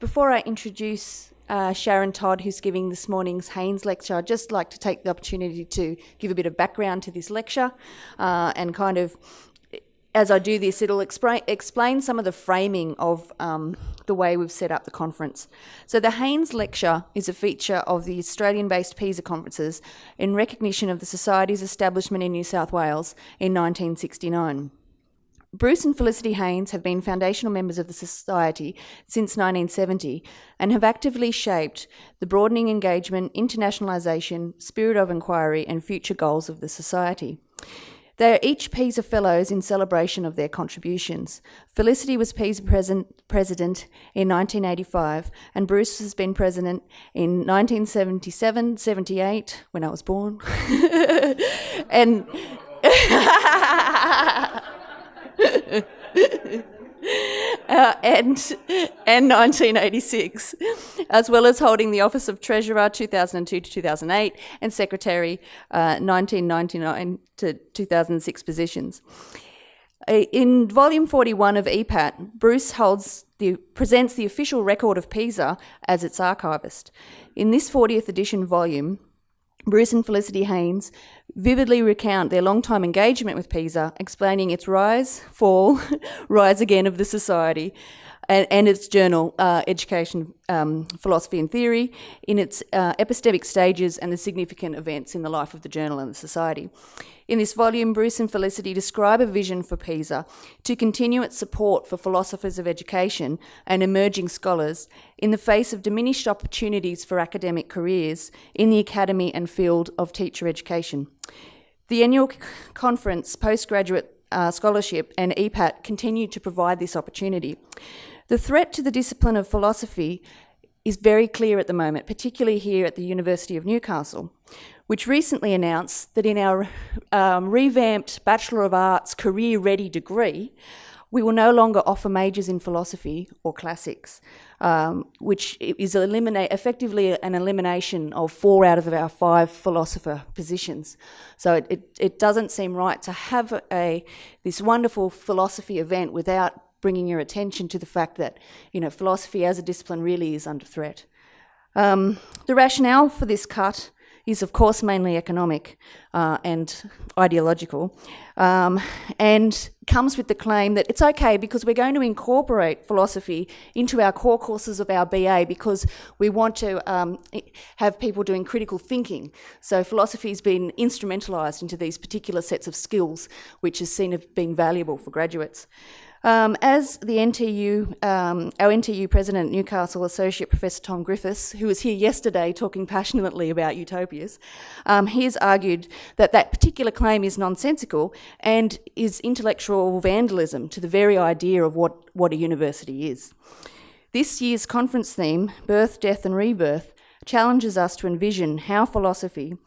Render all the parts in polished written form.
Before I introduce Sharon Todd, who's giving this morning's Haynes lecture, I'd just like to take the opportunity to give a bit of background to this lecture and kind of, as I do this, it'll explain some of the framing of the way we've set up the conference. So the Haynes lecture is a feature of the Australian-based PESA conferences in recognition of the Society's establishment in New South Wales in 1969. Bruce and Felicity Haynes have been foundational members of the Society since 1970 and have actively shaped the broadening engagement, internationalisation, spirit of inquiry and future goals of the Society. They are each PESA Fellows in celebration of their contributions. Felicity was PESA president in 1985 and Bruce has been president in 1977, 78, when I was born, and... and 1986, as well as holding the office of Treasurer 2002 to 2008 and Secretary 1999 to 2006 positions. In volume 41 of EPAT, Bruce presents the official record of PESA as its archivist. In this 40th edition volume, Bruce and Felicity Haynes vividly recount their long-time engagement with PESA, explaining its rise, fall, rise again of the Society and its journal, Education, Philosophy and Theory, in its epistemic stages and the significant events in the life of the journal and the Society. In this volume, Bruce and Felicity describe a vision for PESA to continue its support for philosophers of education and emerging scholars in the face of diminished opportunities for academic careers in the academy and field of teacher education. The annual conference, Postgraduate Scholarship and EPAT continue to provide this opportunity. The threat to the discipline of philosophy is very clear at the moment, particularly here at the University of Newcastle, which recently announced that in our revamped Bachelor of Arts career-ready degree, we will no longer offer majors in philosophy or classics, which is effectively an elimination of 4 out of our 5 philosopher positions. So it doesn't seem right to have this wonderful philosophy event without bringing your attention to the fact that, philosophy as a discipline really is under threat. The rationale for this cut is, of course, mainly economic and ideological, and comes with the claim that it's okay because we're going to incorporate philosophy into our core courses of our BA because we want to have people doing critical thinking. So philosophy has been instrumentalised into these particular sets of skills, which is seen as being valuable for graduates. As the NTU, our NTU President, Newcastle Associate Professor Tom Griffiths, who was here yesterday talking passionately about utopias, he has argued that particular claim is nonsensical and is intellectual vandalism to the very idea of what a university is. This year's conference theme, Birth, Death and Rebirth, challenges us to envision how philosophy,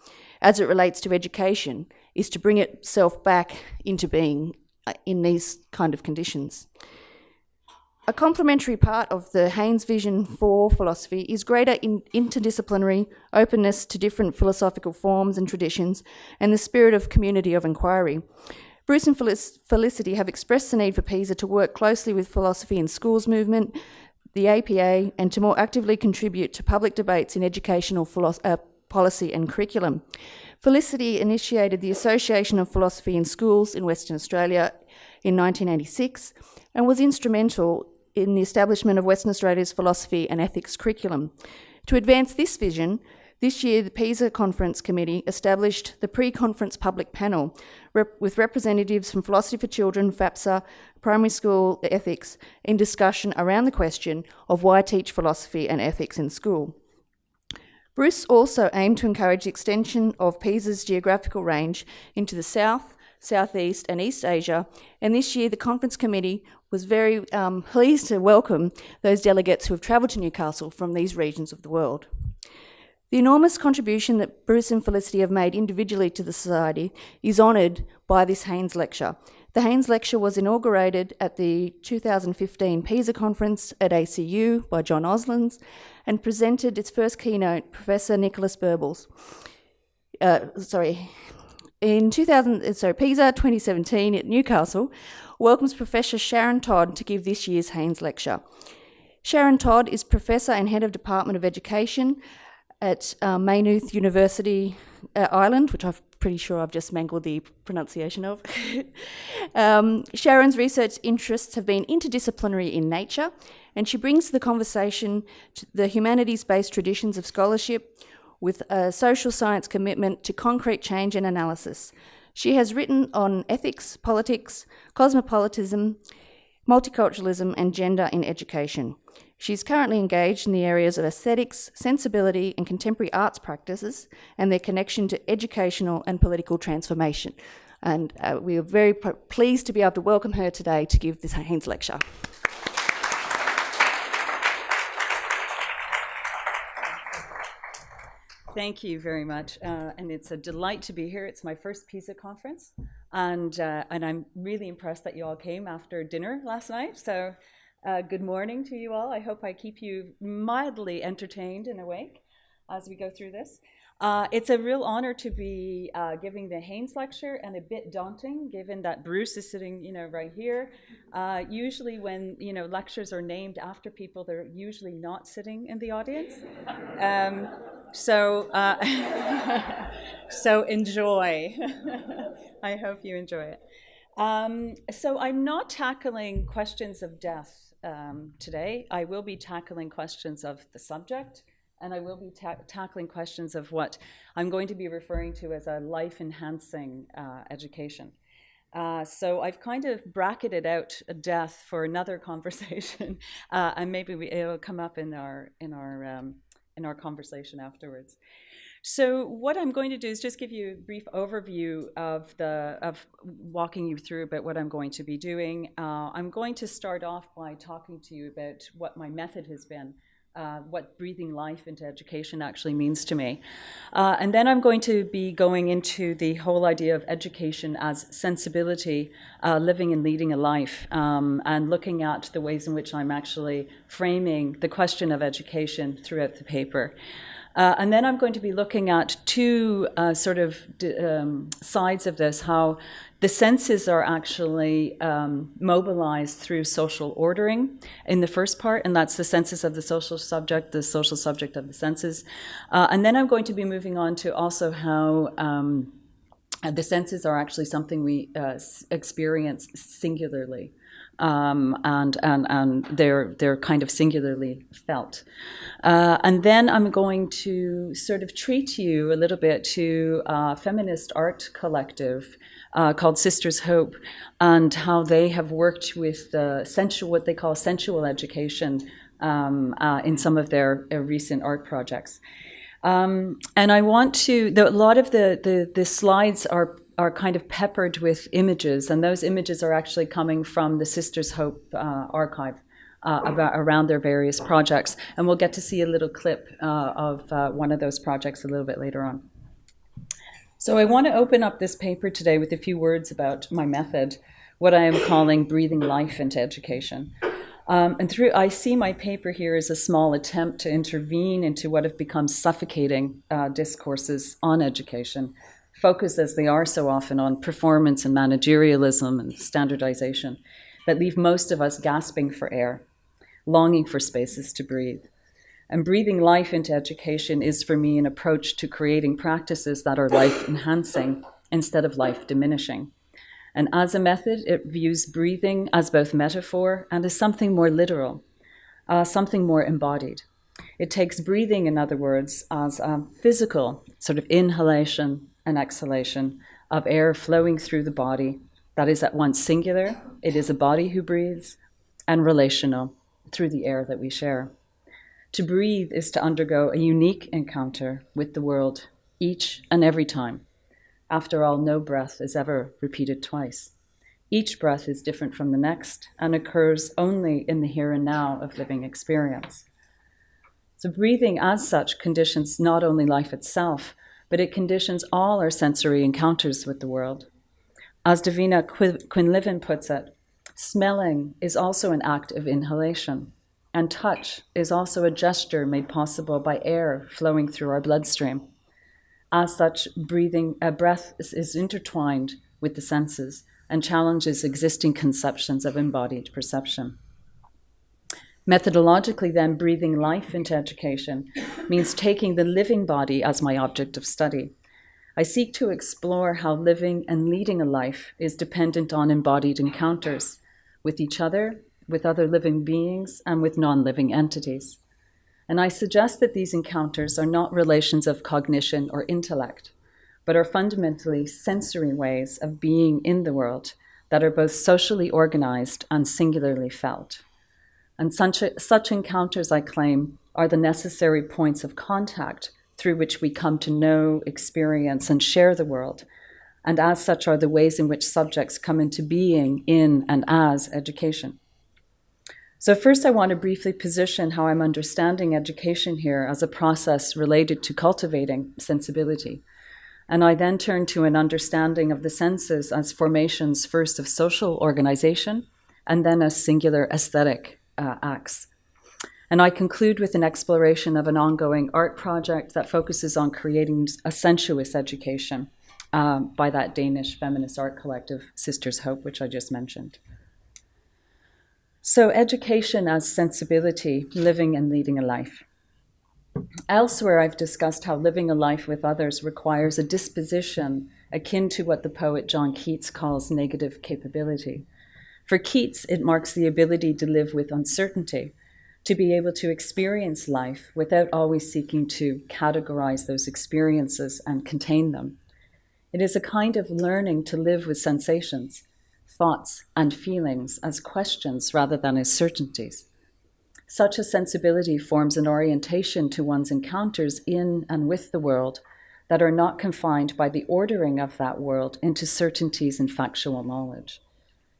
as it relates to education, is to bring itself back into being in these kind of conditions. A complementary part of the Haynes vision for philosophy is greater interdisciplinary openness to different philosophical forms and traditions and the spirit of community of inquiry. Bruce and Felicity have expressed the need for PESA to work closely with philosophy in schools movement, the APA, and to more actively contribute to public debates in educational policy and curriculum. Felicity initiated the Association of Philosophy in Schools in Western Australia in 1986 and was instrumental in the establishment of Western Australia's philosophy and ethics curriculum. To advance this vision, this year the PESA Conference Committee established the pre-conference public panel with representatives from Philosophy for Children, FAPSA, primary school ethics, in discussion around the question of why teach philosophy and ethics in school. Bruce also aimed to encourage the extension of PESA's geographical range into the South, Southeast and East Asia, and this year the conference committee was very pleased to welcome those delegates who have travelled to Newcastle from these regions of the world. The enormous contribution that Bruce and Felicity have made individually to the Society is honoured by this Haynes Lecture. The Haynes Lecture was inaugurated at the 2015 PESA conference at ACU by John Oslands and presented its first keynote, Professor Nicholas Burbles. PESA 2017 at Newcastle welcomes Professor Sharon Todd to give this year's Haynes Lecture. Sharon Todd is Professor and Head of Department of Education at Maynooth University, Ireland, which I'm pretty sure I've just mangled the pronunciation of. Sharon's research interests have been interdisciplinary in nature, and she brings to the conversation the humanities-based traditions of scholarship with a social science commitment to concrete change and analysis. She has written on ethics, politics, cosmopolitanism, multiculturalism, and gender in education. She's currently engaged in the areas of aesthetics, sensibility, and contemporary arts practices, and their connection to educational and political transformation. And we are very pleased to be able to welcome her today to give this Haynes lecture. Thank you very much, and it's a delight to be here. It's my first PESA conference, and I'm really impressed that you all came after dinner last night. So good morning to you all. I hope I keep you mildly entertained and awake as we go through this. It's a real honor to be giving the Haynes lecture, and a bit daunting given that Bruce is sitting, right here. Usually when, lectures are named after people, they're usually not sitting in the audience. So enjoy. I hope you enjoy it. So I'm not tackling questions of death today. I will be tackling questions of the subject, and I will be tackling questions of what I'm going to be referring to as a life-enhancing education. So I've kind of bracketed out death for another conversation, and maybe it'll come up in our conversation afterwards. So what I'm going to do is just give you a brief overview of walking you through about what I'm going to be doing. I'm going to start off by talking to you about what my method has been, what breathing life into education actually means to me. And then I'm going to be going into the whole idea of education as sensibility, living and leading a life, and looking at the ways in which I'm actually framing the question of education throughout the paper. And then I'm going to be looking at two sides of this, how the senses are actually mobilized through social ordering in the first part, and that's the senses of the social subject of the senses. And then I'm going to be moving on to also how the senses are actually something we experience singularly. And they're kind of singularly felt. And then I'm going to sort of treat you a little bit to a feminist art collective called Sisters Hope, and how they have worked with what they call sensual education in some of their recent art projects. And I want to, a lot of the slides are kind of peppered with images, and those images are actually coming from the Sisters Hope archive around their various projects. And we'll get to see a little clip of one of those projects a little bit later on. So I want to open up this paper today with a few words about my method, what I am calling breathing life into education. I see my paper here as a small attempt to intervene into what have become suffocating discourses on education, focused as they are so often on performance and managerialism and standardization, that leave most of us gasping for air, longing for spaces to breathe. And breathing life into education is, for me, an approach to creating practices that are life-enhancing instead of life-diminishing. And as a method, it views breathing as both metaphor and as something more literal, something more embodied. It takes breathing, in other words, as a physical sort of inhalation and exhalation of air flowing through the body that is at once singular, it is a body who breathes, and relational through the air that we share. To breathe is to undergo a unique encounter with the world each and every time. After all, no breath is ever repeated twice. Each breath is different from the next and occurs only in the here and now of living experience. So breathing as such conditions not only life itself, but it conditions all our sensory encounters with the world. As Davina Quinlivan puts it, smelling is also an act of inhalation, and touch is also a gesture made possible by air flowing through our bloodstream. As such, breath is intertwined with the senses and challenges existing conceptions of embodied perception. Methodologically, then, breathing life into education means taking the living body as my object of study. I seek to explore how living and leading a life is dependent on embodied encounters with each other, with other living beings, and with non-living entities. And I suggest that these encounters are not relations of cognition or intellect, but are fundamentally sensory ways of being in the world that are both socially organized and singularly felt. And such encounters, I claim, are the necessary points of contact through which we come to know, experience, and share the world. And as such are the ways in which subjects come into being in and as education. So first, I want to briefly position how I'm understanding education here as a process related to cultivating sensibility. And I then turn to an understanding of the senses as formations first of social organization and then as singular aesthetic acts. And I conclude with an exploration of an ongoing art project that focuses on creating a sensuous education by that Danish feminist art collective, Sisters Hope, which I just mentioned. So education as sensibility, living and leading a life. Elsewhere, I've discussed how living a life with others requires a disposition akin to what the poet John Keats calls negative capability. For Keats, it marks the ability to live with uncertainty, to be able to experience life without always seeking to categorize those experiences and contain them. It is a kind of learning to live with sensations, thoughts, and feelings as questions rather than as certainties. Such a sensibility forms an orientation to one's encounters in and with the world that are not confined by the ordering of that world into certainties and factual knowledge.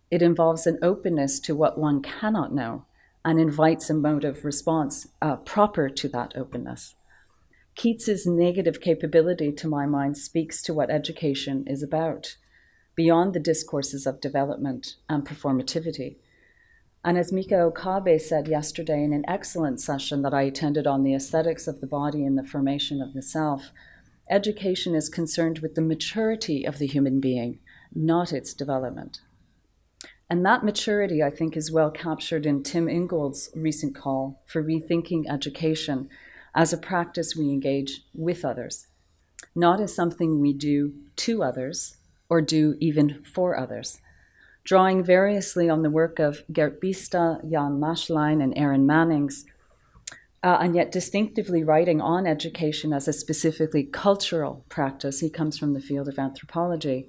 It involves an openness to what one cannot know and invites a mode of response proper to that openness. Keats's negative capability, to my mind, speaks to what education is about, beyond the discourses of development and performativity. And as Mika Okabe said yesterday in an excellent session that I attended on the aesthetics of the body and the formation of the self, education is concerned with the maturity of the human being, not its development. And that maturity, I think, is well captured in Tim Ingold's recent call for rethinking education as a practice we engage with others, not as something we do to others or do even for others. Drawing variously on the work of Gert Bista, Jan Maschlein, and Aaron Mannings, and yet distinctively writing on education as a specifically cultural practice, he comes from the field of anthropology.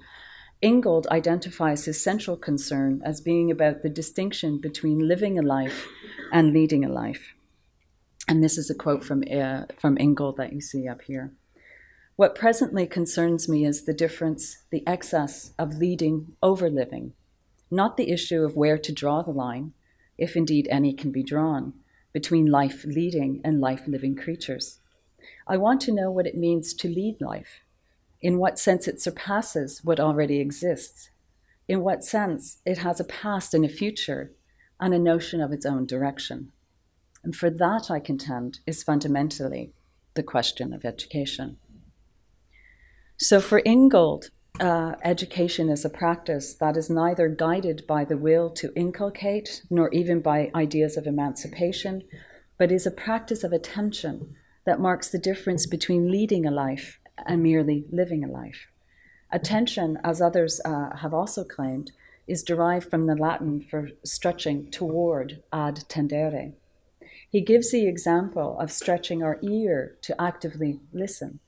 Ingold identifies his central concern as being about the distinction between living a life and leading a life. And this is a quote from Ingold that you see up here. What presently concerns me is the difference, the excess of leading over living, not the issue of where to draw the line, if indeed any can be drawn, between life leading and life living creatures. I want to know what it means to lead life, in what sense it surpasses what already exists, in what sense it has a past and a future, and a notion of its own direction. And for that, I contend, is fundamentally the question of education. So for Ingold, education is a practice that is neither guided by the will to inculcate, nor even by ideas of emancipation, but is a practice of attention that marks the difference between leading a life and merely living a life. Attention, as others have also claimed, is derived from the Latin for stretching toward, ad tendere. He gives the example of stretching our ear to actively listen.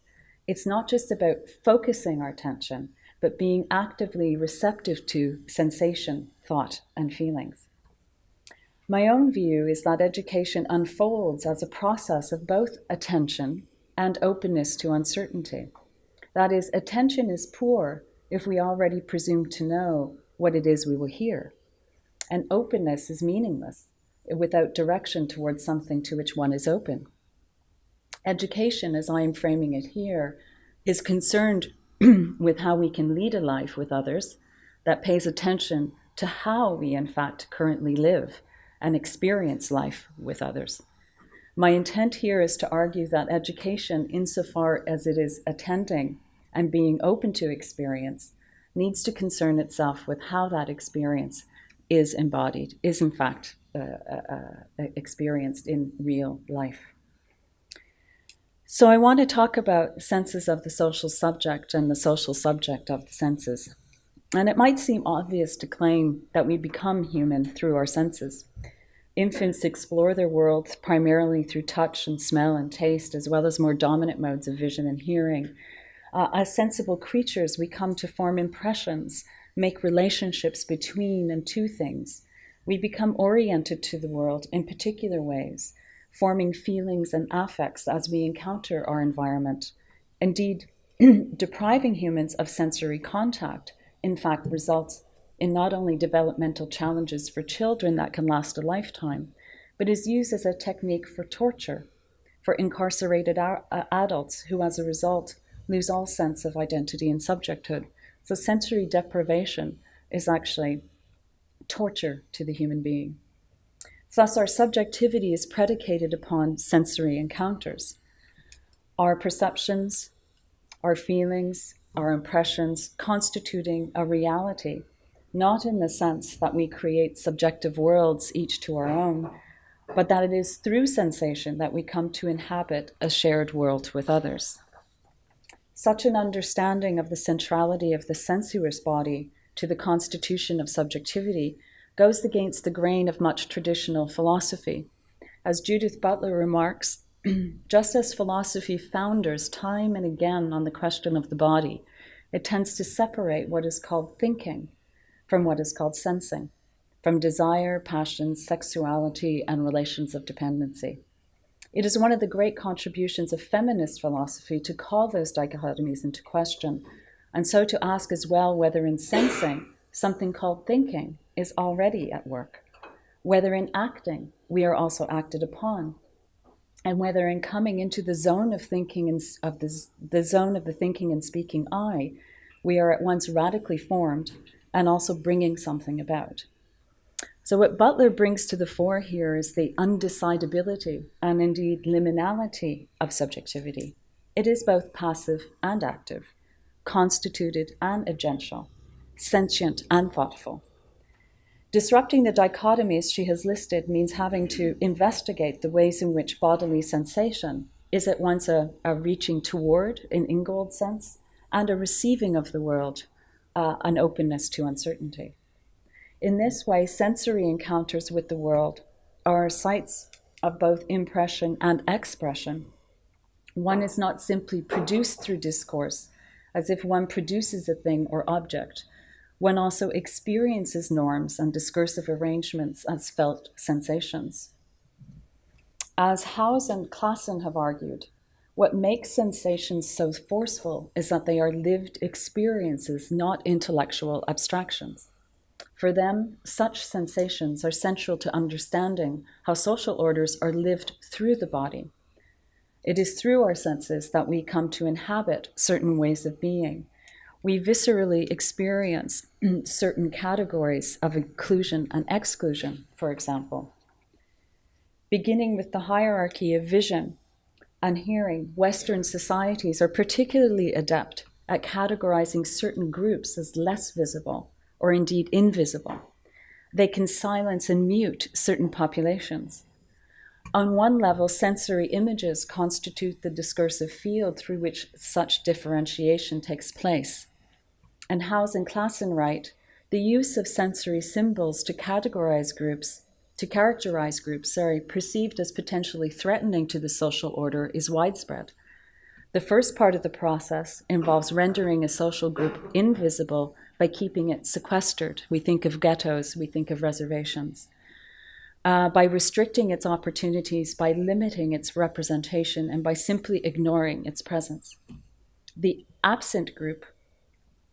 It's not just about focusing our attention, but being actively receptive to sensation, thought, and feelings. My own view is that education unfolds as a process of both attention and openness to uncertainty. That is, attention is poor if we already presume to know what it is we will hear. And openness is meaningless without direction towards something to which one is open. Education, as I am framing it here, is concerned with how we can lead a life with others that pays attention to how we, in fact, currently live and experience life with others. My intent here is to argue that education, insofar as it is attending and being open to experience, needs to concern itself with how that experience is embodied, is in fact experienced in real life. So I want to talk about senses of the social subject and the social subject of the senses. And it might seem obvious to claim that we become human through our senses. Infants explore their world primarily through touch and smell and taste, as well as more dominant modes of vision and hearing. As sensible creatures, we come to form impressions, make relationships between and to things. We become oriented to the world in particular ways, forming feelings and affects as we encounter our environment. Indeed, depriving humans of sensory contact, in fact, results in not only developmental challenges for children that can last a lifetime, but is used as a technique for torture for incarcerated adults who, as a result, lose all sense of identity and subjecthood. So sensory deprivation is actually torture to the human being. Thus, our subjectivity is predicated upon sensory encounters. Our perceptions, our feelings, our impressions constituting a reality, not in the sense that we create subjective worlds each to our own, but that it is through sensation that we come to inhabit a shared world with others. Such an understanding of the centrality of the sensuous body to the constitution of subjectivity goes against the grain of much traditional philosophy. As Judith Butler remarks, just as philosophy founders time and again on the question of the body, it tends to separate what is called thinking from what is called sensing, from desire, passion, sexuality, and relations of dependency. It is one of the great contributions of feminist philosophy to call those dichotomies into question, and so to ask as well whether in sensing, something called thinking is already at work, whether in acting we are also acted upon, and whether in coming into the zone of thinking and the zone of the thinking and speaking I, we are at once radically formed and also bringing something about. So what Butler brings to the fore here is the undecidability and indeed liminality of subjectivity. It is both passive and active, constituted and agential, sentient and thoughtful. Disrupting the dichotomies she has listed means having to investigate the ways in which bodily sensation is at once a reaching toward, in Ingold's sense, and a receiving of the world, an openness to uncertainty. In this way, sensory encounters with the world are sites of both impression and expression. One is not simply produced through discourse, as if one produces a thing or object. One also experiences norms and discursive arrangements as felt sensations. As Haynes and Klassen have argued, what makes sensations so forceful is that they are lived experiences, not intellectual abstractions. For them, such sensations are central to understanding how social orders are lived through the body. It is through our senses that we come to inhabit certain ways of being. We viscerally experience certain categories of inclusion and exclusion, for example. Beginning with the hierarchy of vision and hearing, Western societies are particularly adept at categorizing certain groups as less visible or indeed invisible. They can silence and mute certain populations. On one level, sensory images constitute the discursive field through which such differentiation takes place. And Haynes and Klassen write, the use of sensory symbols to characterize groups, perceived as potentially threatening to the social order is widespread. The first part of the process involves rendering a social group invisible by keeping it sequestered. We think of ghettos, we think of reservations. By restricting its opportunities, by limiting its representation, and by simply ignoring its presence. The absent group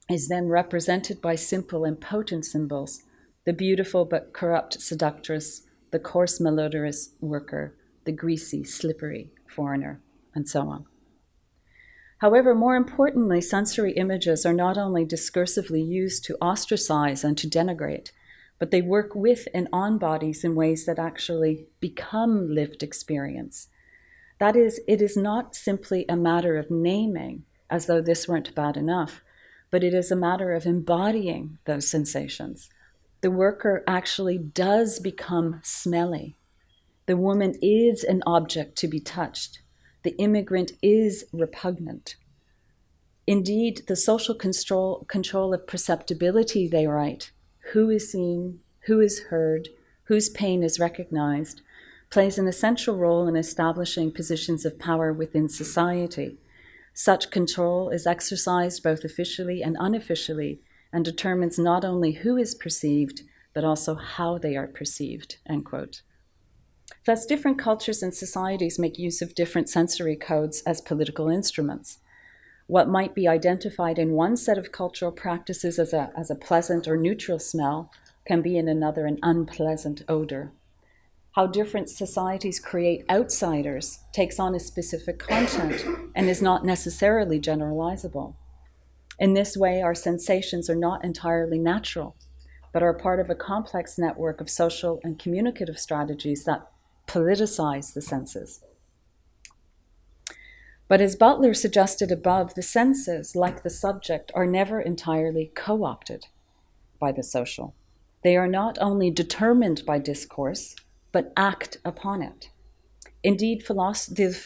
is then represented by simple and potent symbols, the beautiful but corrupt seductress, the coarse malodorous worker, the greasy, slippery foreigner, and so on. However, more importantly, sensory images are not only discursively used to ostracize and to denigrate, but they work with and on bodies in ways that actually become lived experience. That is, it is not simply a matter of naming, as though this weren't bad enough, but it is a matter of embodying those sensations, The worker actually does become smelly. The woman is an object to be touched. The immigrant is repugnant. Indeed, the social control of perceptibility, they write, who is seen, who is heard, whose pain is recognized, plays an essential role in establishing positions of power within society. Such control is exercised both officially and unofficially and determines not only who is perceived, but also how they are perceived, end quote. Thus, different cultures and societies make use of different sensory codes as political instruments. What might be identified in one set of cultural practices as a pleasant or neutral smell can be in another an unpleasant odor. How different societies create outsiders takes on a specific content and is not necessarily generalizable. In this way, our sensations are not entirely natural, but are part of a complex network of social and communicative strategies that politicize the senses. But as Butler suggested above, the senses, like the subject, are never entirely co-opted by the social. They are not only determined by discourse, but act upon it. Indeed, philosophers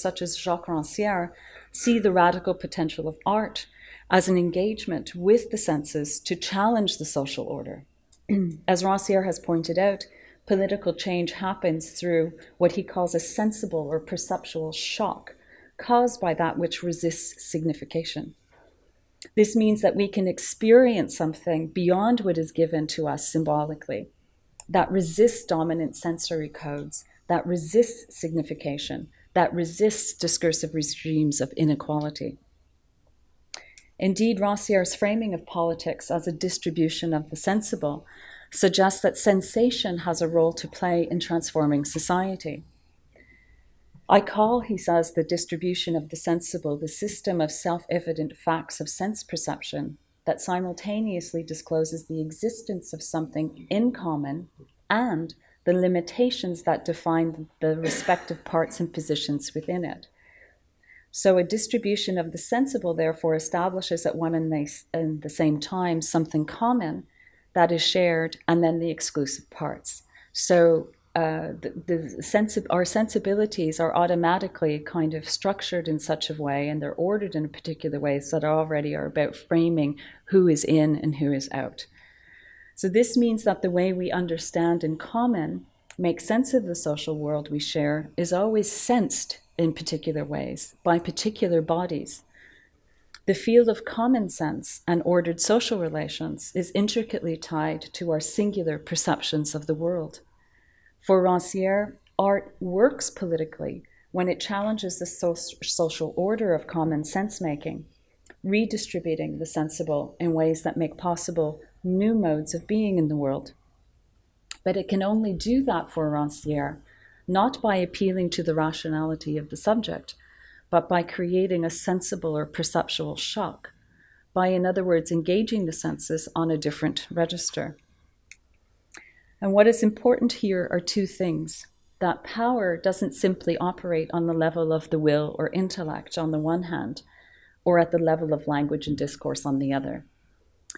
such as Jacques Rancière see the radical potential of art as an engagement with the senses to challenge the social order. As Rancière has pointed out, political change happens through what he calls a sensible or perceptual shock caused by that which resists signification. This means that we can experience something beyond what is given to us symbolically, that resists dominant sensory codes, that resists signification, that resists discursive regimes of inequality. Indeed, Rancière's framing of politics as a distribution of the sensible suggests that sensation has a role to play in transforming society. I call, he says, the distribution of the sensible the system of self-evident facts of sense perception that simultaneously discloses the existence of something in common and the limitations that define the respective parts and positions within it. So a distribution of the sensible, therefore, establishes at one and the same time something common that is shared, and then the exclusive parts. So our sensibilities are automatically kind of structured in such a way, and they're ordered in a particular way that already are about framing who is in and who is out. So this means that the way we understand in common, make sense of the social world we share, is always sensed in particular ways by particular bodies. The field of common sense and ordered social relations is intricately tied to our singular perceptions of the world. For Rancière, art works politically when it challenges the social order of common sense-making, redistributing the sensible in ways that make possible new modes of being in the world. But it can only do that for Rancière, not by appealing to the rationality of the subject, but by creating a sensible or perceptual shock, by, in other words, engaging the senses on a different register. And what is important here are two things: that power doesn't simply operate on the level of the will or intellect on the one hand, or at the level of language and discourse on the other.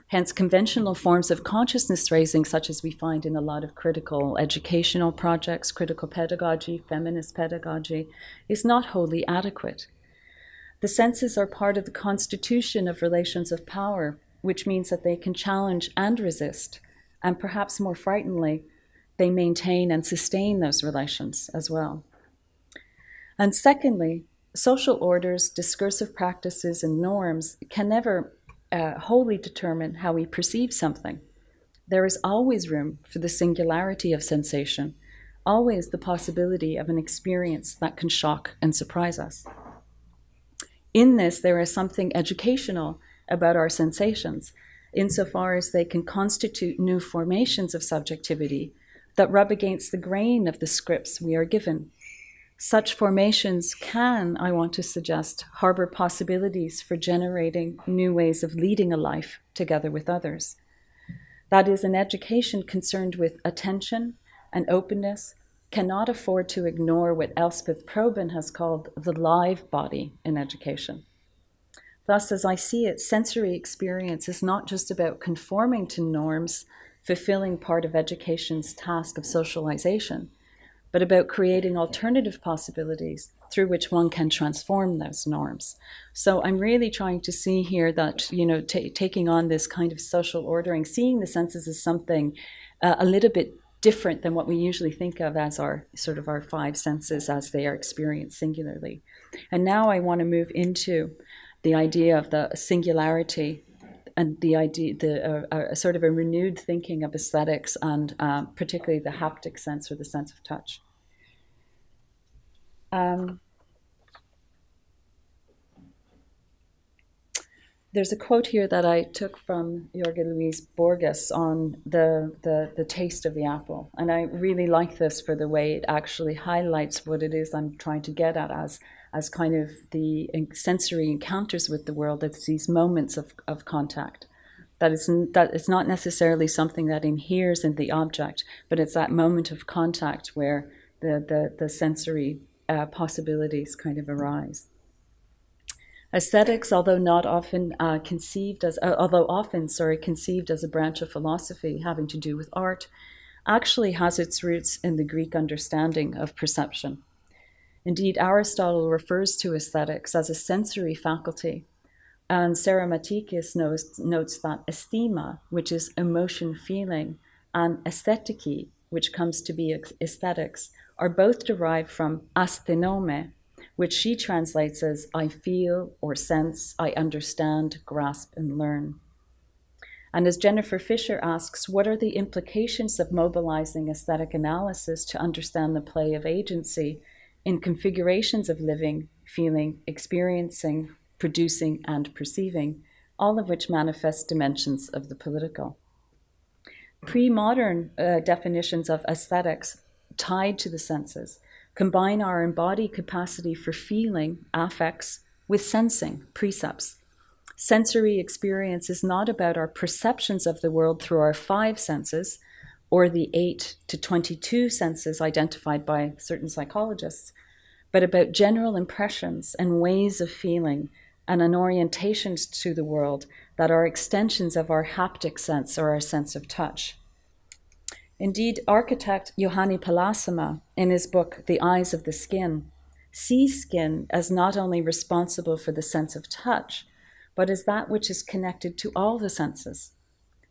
Hence, conventional forms of consciousness raising, such as we find in a lot of critical educational projects, critical pedagogy, feminist pedagogy, is not wholly adequate. The senses are part of the constitution of relations of power, which means that they can challenge and resist, and perhaps more frighteningly, they maintain and sustain those relations as well. And secondly, social orders, discursive practices, and norms can never wholly determine how we perceive something. There is always room for the singularity of sensation, always the possibility of an experience that can shock and surprise us. In this, there is something educational about our sensations, insofar as they can constitute new formations of subjectivity that rub against the grain of the scripts we are given. Such formations can, I want to suggest, harbor possibilities for generating new ways of leading a life together with others. That is, an education concerned with attention and openness cannot afford to ignore what Elspeth Probyn has called the live body in education. Thus, as I see it, sensory experience is not just about conforming to norms, fulfilling part of education's task of socialization, but about creating alternative possibilities through which one can transform those norms. So I'm really trying to see here that, taking on this kind of social ordering, seeing the senses as something a little bit different than what we usually think of as our five senses as they are experienced singularly. And now I want to move into the idea of the singularity and the idea, sort of a renewed thinking of aesthetics and particularly the haptic sense or the sense of touch. There's a quote here that I took from Jorge Luis Borges on the taste of the apple. And I really like this for the way it actually highlights what it is I'm trying to get at as kind of the sensory encounters with the world. It's these moments of contact. That it's not necessarily something that inheres in the object, but it's that moment of contact where the sensory possibilities kind of arise. Aesthetics, although often conceived as a branch of philosophy having to do with art, actually has its roots in the Greek understanding of perception. Indeed, Aristotle refers to aesthetics as a sensory faculty, and Saramatikis notes that aesthema, which is emotion feeling, and aesthetiki, which comes to be aesthetics, are both derived from asthenome, which she translates as I feel or sense, I understand, grasp, and learn. And as Jennifer Fisher asks, what are the implications of mobilizing aesthetic analysis to understand the play of agency in configurations of living, feeling, experiencing, producing, and perceiving, all of which manifest dimensions of the political? Pre-modern definitions of aesthetics tied to the senses combine our embodied capacity for feeling, affects, with sensing, precepts. Sensory experience is not about our perceptions of the world through our five senses, or the 8 to 22 senses identified by certain psychologists, but about general impressions and ways of feeling and an orientation to the world that are extensions of our haptic sense or our sense of touch. Indeed, architect Juhani Palasama, in his book, The Eyes of the Skin, sees skin as not only responsible for the sense of touch, but as that which is connected to all the senses.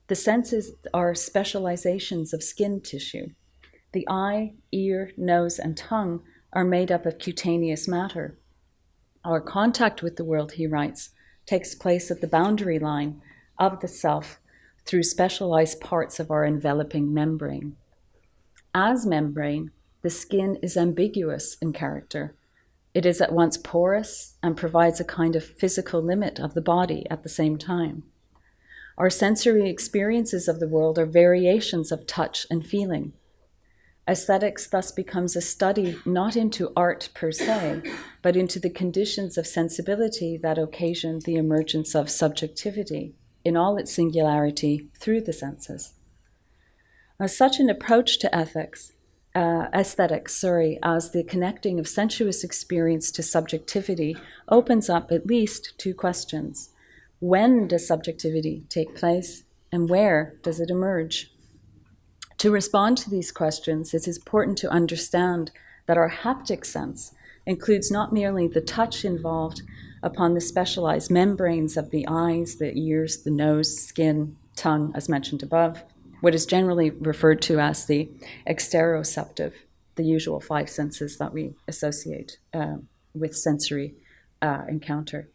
The senses are specializations of skin tissue. The eye, ear, nose, and tongue are made up of cutaneous matter. Our contact with the world, he writes, takes place at the boundary line of the self through specialized parts of our enveloping membrane. As membrane, the skin is ambiguous in character. It is at once porous and provides a kind of physical limit of the body at the same time. Our sensory experiences of the world are variations of touch and feeling. Aesthetics thus becomes a study not into art per se, but into the conditions of sensibility that occasion the emergence of subjectivity in all its singularity through the senses. Now, such an approach to aesthetics, as the connecting of sensuous experience to subjectivity opens up at least two questions. When does subjectivity take place, and where does it emerge? To respond to these questions, it is important to understand that our haptic sense includes not merely the touch involved upon the specialized membranes of the eyes, the ears, the nose, skin, tongue, as mentioned above, what is generally referred to as the exteroceptive, the usual five senses that we associate with sensory encounter.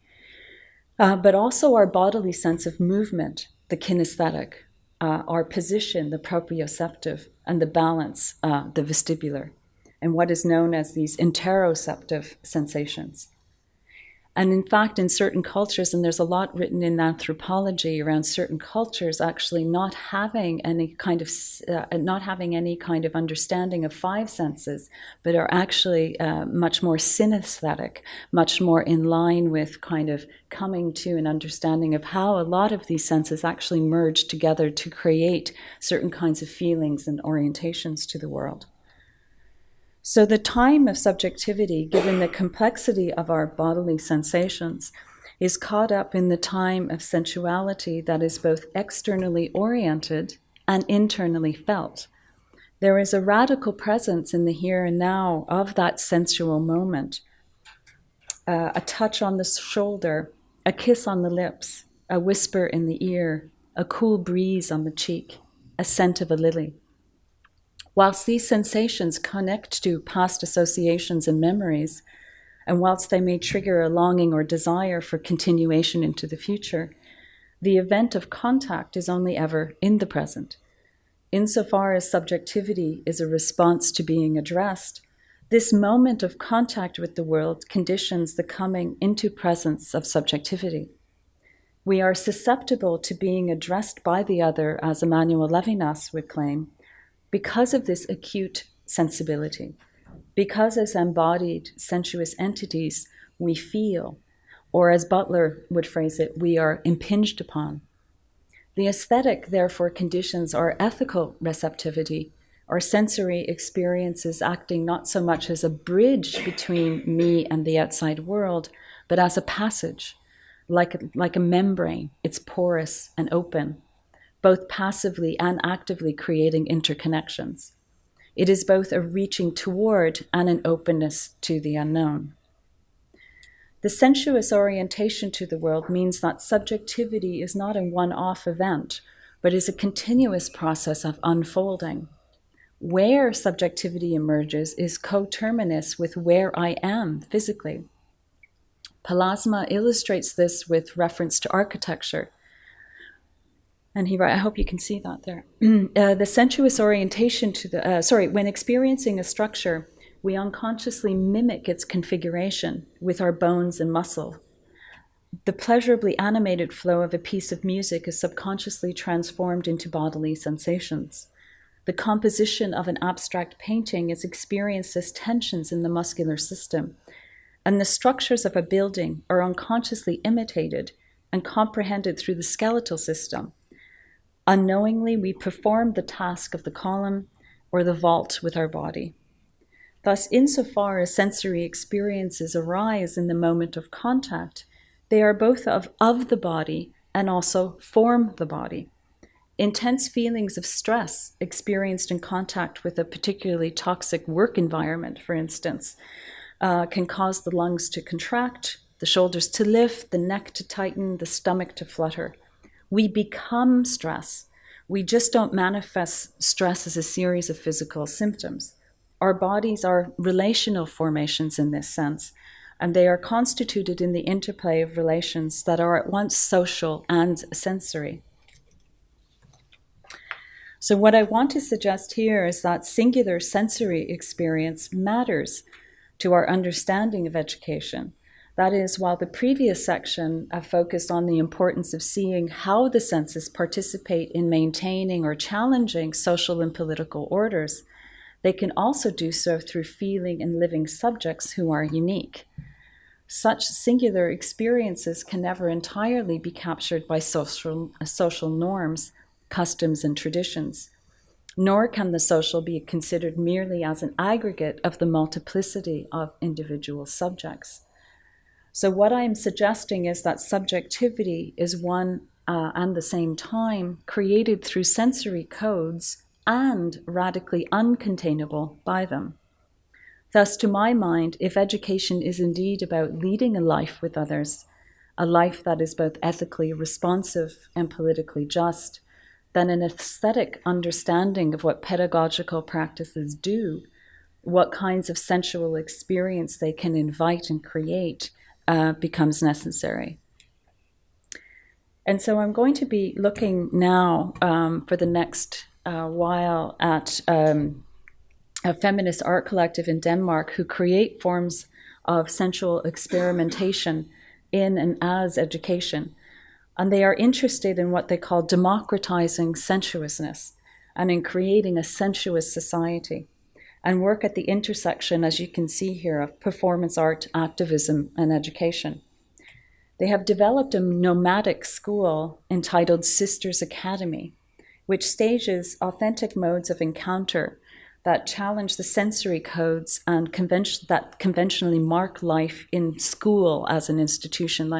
But also our bodily sense of movement, the kinesthetic, our position, the proprioceptive, and the balance, the vestibular, and what is known as these interoceptive sensations. And in fact, in certain cultures, and there's a lot written in anthropology around certain cultures actually not having any kind of understanding of five senses, but are actually much more synesthetic, much more in line with kind of coming to an understanding of how a lot of these senses actually merge together to create certain kinds of feelings and orientations to the world. So the time of subjectivity, given the complexity of our bodily sensations, is caught up in the time of sensuality that is both externally oriented and internally felt. There is a radical presence in the here and now of that sensual moment. A touch on the shoulder, a kiss on the lips, a whisper in the ear, a cool breeze on the cheek, a scent of a lily. Whilst these sensations connect to past associations and memories, and whilst they may trigger a longing or desire for continuation into the future, the event of contact is only ever in the present. Insofar as subjectivity is a response to being addressed, this moment of contact with the world conditions the coming into presence of subjectivity. We are susceptible to being addressed by the other, as Emmanuel Levinas would claim, because of this acute sensibility, because as embodied sensuous entities we feel, or as Butler would phrase it, we are impinged upon. The aesthetic therefore conditions our ethical receptivity, our sensory experiences acting not so much as a bridge between me and the outside world, but as a passage, like a membrane. It's porous and open, both passively and actively creating interconnections. It is both a reaching toward and an openness to the unknown. The sensuous orientation to the world means that subjectivity is not a one-off event, but is a continuous process of unfolding. Where subjectivity emerges is coterminous with where I am physically. Palasma illustrates this with reference to architecture. And he writes, I hope you can see that there. The sensuous orientation to the, when experiencing a structure, we unconsciously mimic its configuration with our bones and muscle. The pleasurably animated flow of a piece of music is subconsciously transformed into bodily sensations. The composition of an abstract painting is experienced as tensions in the muscular system, and the structures of a building are unconsciously imitated and comprehended through the skeletal system. Unknowingly, we perform the task of the column or the vault with our body. Thus, insofar as sensory experiences arise in the moment of contact, they are both of the body and also form the body. Intense feelings of stress experienced in contact with a particularly toxic work environment, for instance, can cause the lungs to contract, the shoulders to lift, the neck to tighten, the stomach to flutter. We become stress. We just don't manifest stress as a series of physical symptoms. Our bodies are relational formations in this sense, and they are constituted in the interplay of relations that are at once social and sensory. So what I want to suggest here is that singular sensory experience matters to our understanding of education. That is, while the previous section focused on the importance of seeing how the senses participate in maintaining or challenging social and political orders, they can also do so through feeling and living subjects who are unique. Such singular experiences can never entirely be captured by social norms, customs, and traditions, nor can the social be considered merely as an aggregate of the multiplicity of individual subjects. So what I'm suggesting is that subjectivity is one and the same time created through sensory codes and radically uncontainable by them. Thus, to my mind, if education is indeed about leading a life with others, a life that is both ethically responsive and politically just, then an aesthetic understanding of what pedagogical practices do, what kinds of sensual experience they can invite and create, becomes necessary. And so I'm going to be looking now for the next while at a feminist art collective in Denmark who create forms of sensual experimentation in and as education. And they are interested in what they call democratizing sensuousness and in creating a sensuous society, and work at the intersection, as you can see here, of performance art, activism, and education. They have developed a nomadic school entitled Sisters Academy, which stages authentic modes of encounter that challenge the sensory codes and that conventionally mark life in school as an institution.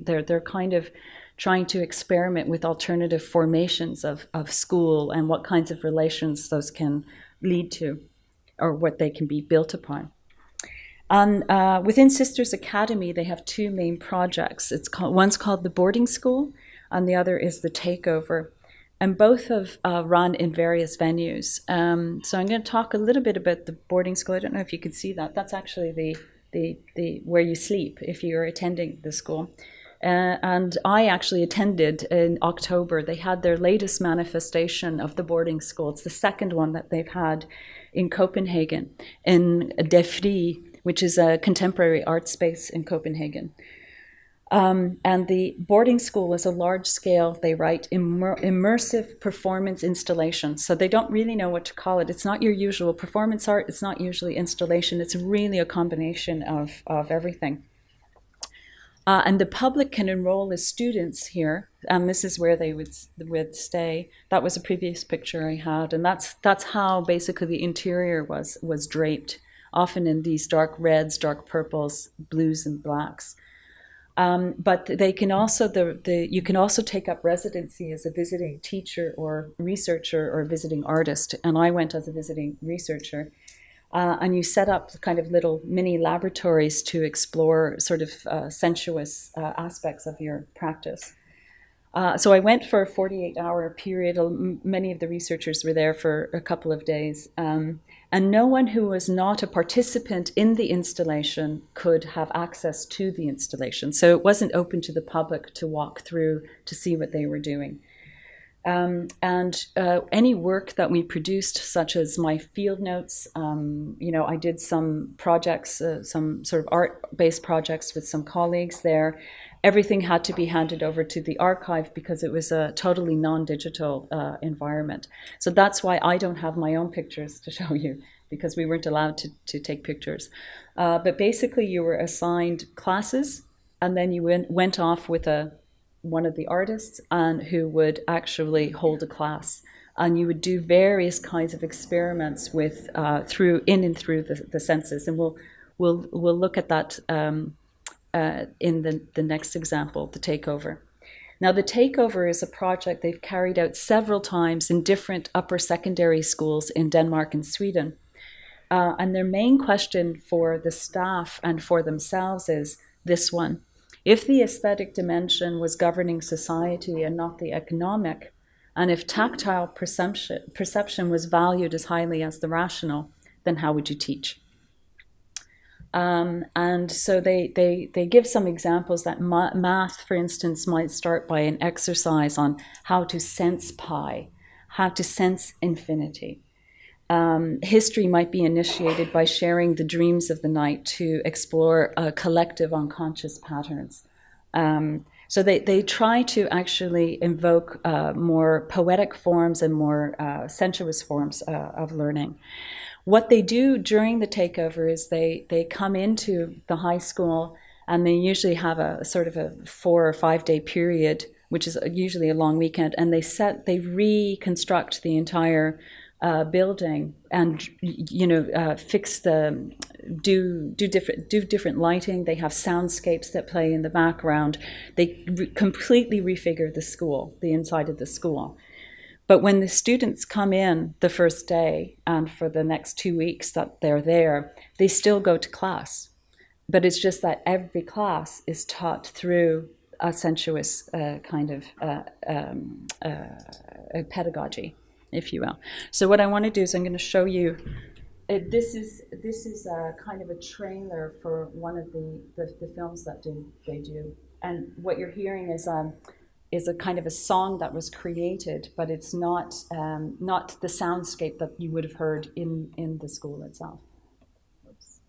They're kind of trying to experiment with alternative formations of school and what kinds of relations those can lead to, or what they can be built upon. And within Sisters Academy, they have two main projects. One's called the boarding school, and the other is the takeover. And both have run in various venues. So I'm going to talk a little bit about the boarding school. I don't know if you can see that. That's actually the where you sleep if you're attending the school. And I actually attended in October. They had their latest manifestation of the boarding school. It's the second one that they've had in Copenhagen, in Defri, which is a contemporary art space in Copenhagen. And the boarding school is a large-scale, they write, immersive performance installation. So they don't really know what to call it. It's not your usual performance art. It's not usually installation. It's really a combination of everything. And the public can enroll as students here, and this is where they would stay. That was a previous picture I had, and that's how basically the interior was draped, often in these dark reds, dark purples, blues, and blacks. But they can also you can also take up residency as a visiting teacher or researcher or visiting artist, and I went as a visiting researcher. And you set up kind of little mini laboratories to explore sort of sensuous aspects of your practice. So I went for a 48-hour period. Many of the researchers were there for a couple of days. And no one who was not a participant in the installation could have access to the installation. So it wasn't open to the public to walk through to see what they were doing. Any work that we produced, such as my field notes, I did some projects, some sort of art-based projects with some colleagues there. Everything had to be handed over to the archive because it was a totally non-digital environment. So that's why I don't have my own pictures to show you, because we weren't allowed to take pictures. But basically you were assigned classes, and then you went off with one of the artists and who would actually hold a class, and you would do various kinds of experiments with through the senses, and we'll look at that in the next example, the takeover. Now, the takeover is a project they've carried out several times in different upper secondary schools in Denmark and Sweden, and their main question for the staff and for themselves is this one: if the aesthetic dimension was governing society and not the economic, and if tactile perception was valued as highly as the rational, then how would you teach? And so they give some examples that math, for instance, might start by an exercise on how to sense pi, how to sense infinity. History might be initiated by sharing the dreams of the night to explore collective unconscious patterns. So they try to actually invoke more poetic forms and more sensuous forms of learning. What they do during the takeover is they come into the high school, and they usually have a sort of a 4 or 5 day period, which is usually a long weekend, and they reconstruct the entire building and fix do different lighting. They have soundscapes that play in the background. They completely refigure the school, the inside of the school. But when the students come in the first day and for the next 2 weeks that they're there, they still go to class. But it's just that every class is taught through a sensuous kind of pedagogy, if you will. So what I want to do is I'm going to show you. This is a kind of a trailer for one of the films that they do, and what you're hearing is a kind of a song that was created, but it's not the soundscape that you would have heard in the school itself. Oops.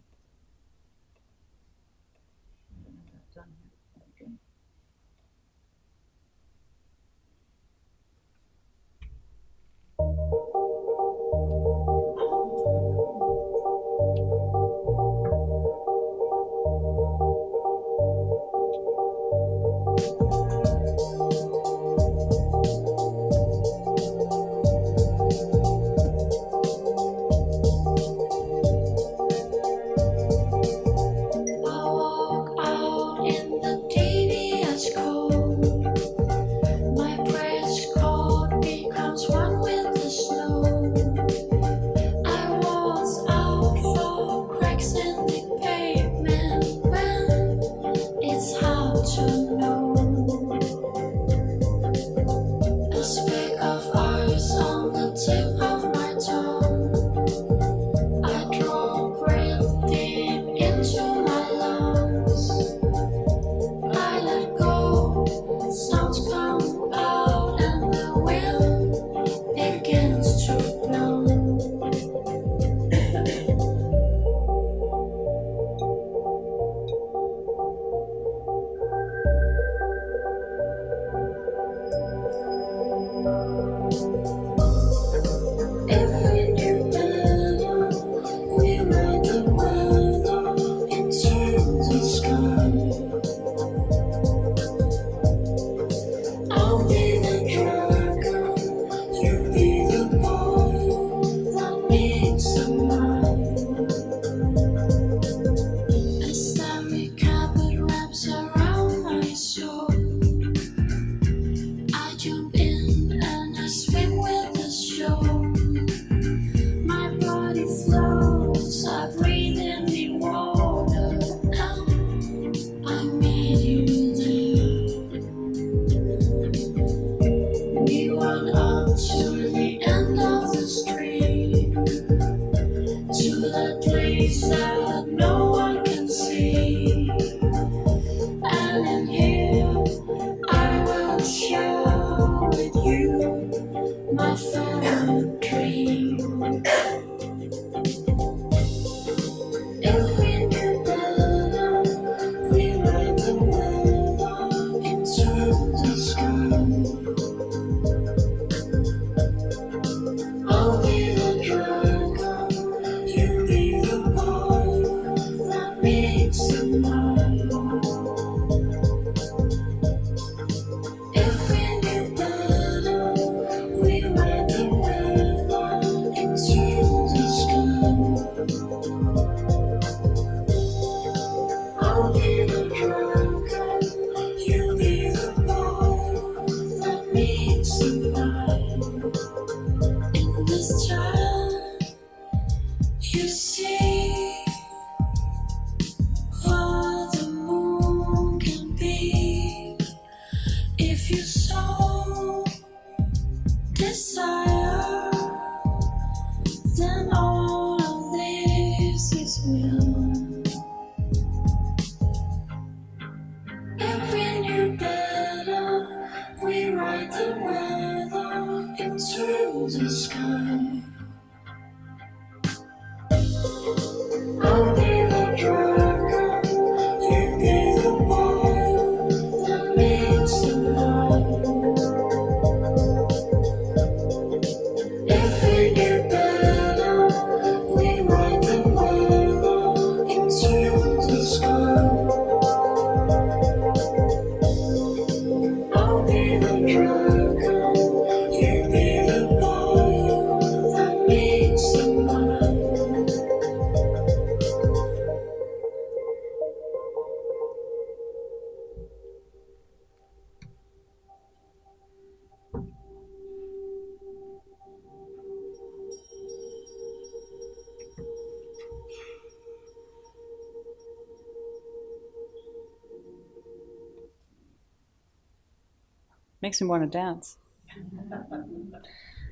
Makes me want to dance.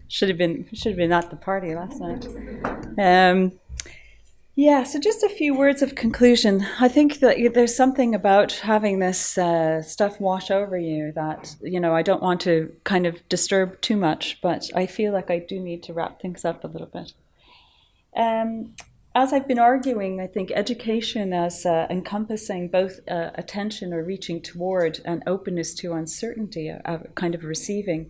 Should have been at the party last night. Yeah, so just a few words of conclusion. I think that there's something about having this stuff wash over you that, I don't want to kind of disturb too much, but I feel like I do need to wrap things up a little bit. As I've been arguing, I think education as encompassing both attention or reaching toward and openness to uncertainty, a kind of receiving,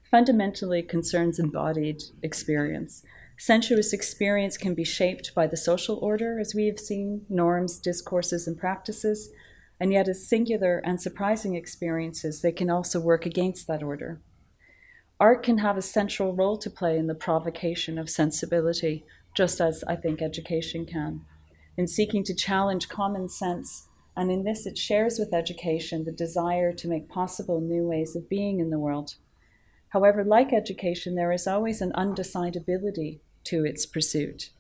fundamentally concerns embodied experience. Sensuous experience can be shaped by the social order, as we have seen, norms, discourses, and practices, and yet as singular and surprising experiences, they can also work against that order. Art can have a central role to play in the provocation of sensibility, just as I think education can, in seeking to challenge common sense, and in this it shares with education the desire to make possible new ways of being in the world. However, like education, there is always an undecidability to its pursuit.